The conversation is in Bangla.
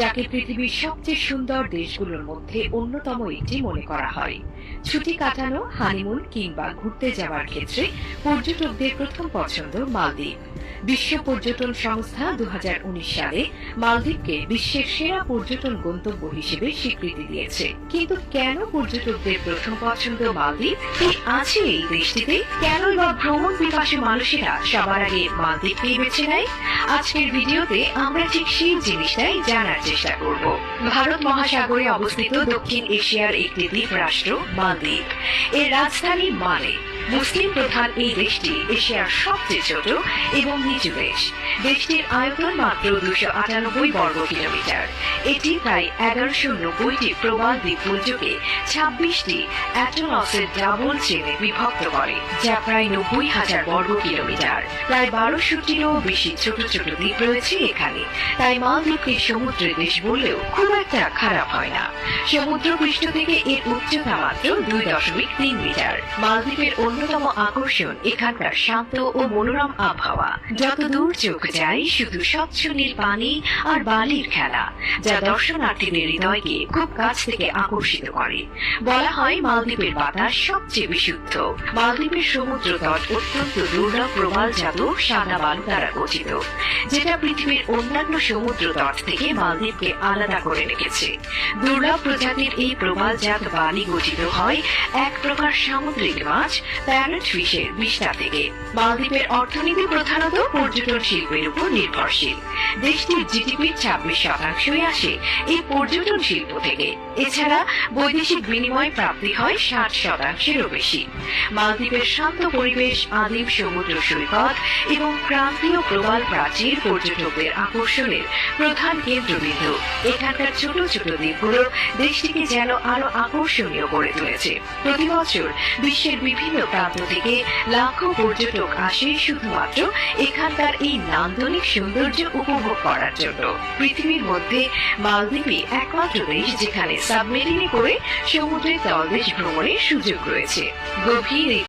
যাকে পৃথিবীর সবচেয়ে সুন্দর দেশগুলোর মধ্যে অন্যতম একটি মনে করা হয়। ছুটি কাটানো, হানিমুন কিংবা ঘুরতে যাওয়ার ক্ষেত্রে পর্যটকদের প্রথম পছন্দ মালদ্বীপ। বিশ্ব পর্যটন সংস্থা 2019 সালে মালদ্বীপকে বিশ্বের সেরা পর্যটন গন্তব্য হিসেবে স্বীকৃতি দিয়েছে। কিন্তু কেন পর্যটকদের প্রথম পছন্দ মালদ্বীপ? কি আছে এই দেশটিতে? কেনই বা ভ্রমণ পিপাসু মানুষেরা সবার আগে মালদ্বীপকেই বেছে নেয়? আজকের ভিডিওতে আমরা ঠিক সেই জিনিসটাই জানার চেষ্টা করব। ভারত মহাসাগরে অবস্থিত দক্ষিণ এশিয়ার একটি দ্বীপ রাষ্ট্র মালদ্বীপ। এর রাজধানী মালে। মুসলিম প্রধান এই দেশটি এশিয়ার সবচেয়ে ছোট এবং নিচু দেশ। দেশটির আয়তন মাত্র 298 বর্গ কিলোমিটার। এটি প্রায় 1190টি প্রবাল দ্বীপপুঞ্জকে 26টি অ্যাটলসের ডাবল চেনে বিভক্ত করে, যা প্রায় 90,000 বর্গ কিলোমিটার। প্রায় 1200টিরও বেশি ছোট ছোট দ্বীপ রয়েছে এখানে। তাই মালদ্বীপকে সমুদ্রের দেশ বললেও খুব একটা খারাপ হয় না। সমুদ্র পৃষ্ঠ থেকে এর উচ্চতা মাত্র 2.3 মিটার। মালদ্বীপের অন্যতম আকর্ষণ এখানকার শান্ত ও মনোরম আবহাওয়া। যত দূর চোখ যায় শুধু স্বচ্ছ নীল পানি আর বালির খেলা, যা দর্শনার্থীদের হৃদয়কে খুব কাছ থেকে আকর্ষিত করে। বলা হয় মালদ্বীপের বাতাস সবচেয়ে বিশুদ্ধ। মালদ্বীপের সমুদ্র তট অত্যন্ত দুর্লভ প্রবালজাত সাদা বালু দ্বারা গঠিত, যেটা পৃথিবীর অন্যান্য সমুদ্র তট থেকে মালদ্বীপকে আলাদা করে রেখেছে। দুর্লভ প্রজাতির এই প্রবালজাত বালি গঠিত হয় এক প্রকার সামুদ্রিক মাছ প্যারট ফিশের বিষ্ঠা থেকে। মালদ্বীপের অর্থনীতি প্রধানত পর্যটন শিল্পের উপর নির্ভরশীল। দেশটির জিডিপির 26% আসে এই পর্যটন শিল্প থেকে। এছাড়া বৈদেশিক বিনিময় প্রাপ্তি হয় 60%-এরও বেশি। মালদ্বীপের শান্ত পরিবেশ, আদিম সমুদ্র সৈকত এবং ক্রান্তীয় প্রবাল প্রাচীর পর্যটকদের আকর্ষণের প্রধান কেন্দ্রবিন্দু। এখানকার ছোট ছোট দ্বীপগুলো দেশটিকে যেন আরো আকর্ষণীয় করে তুলেছে। প্রতি বছর বিশ্বের বিভিন্ন প্রান্ত থেকে লাখো পর্যটক আসে শুধুমাত্র এখানকার এই নান্দনিক সৌন্দর্য উপভোগ করার জন্য। পৃথিবীর মধ্যে মালদ্বীপই একমাত্র দেশ যেখানে সাবমেরিনে করে সমুদ্রের তলদেশ ভ্রমণের সুযোগ রয়েছে। গভীর এই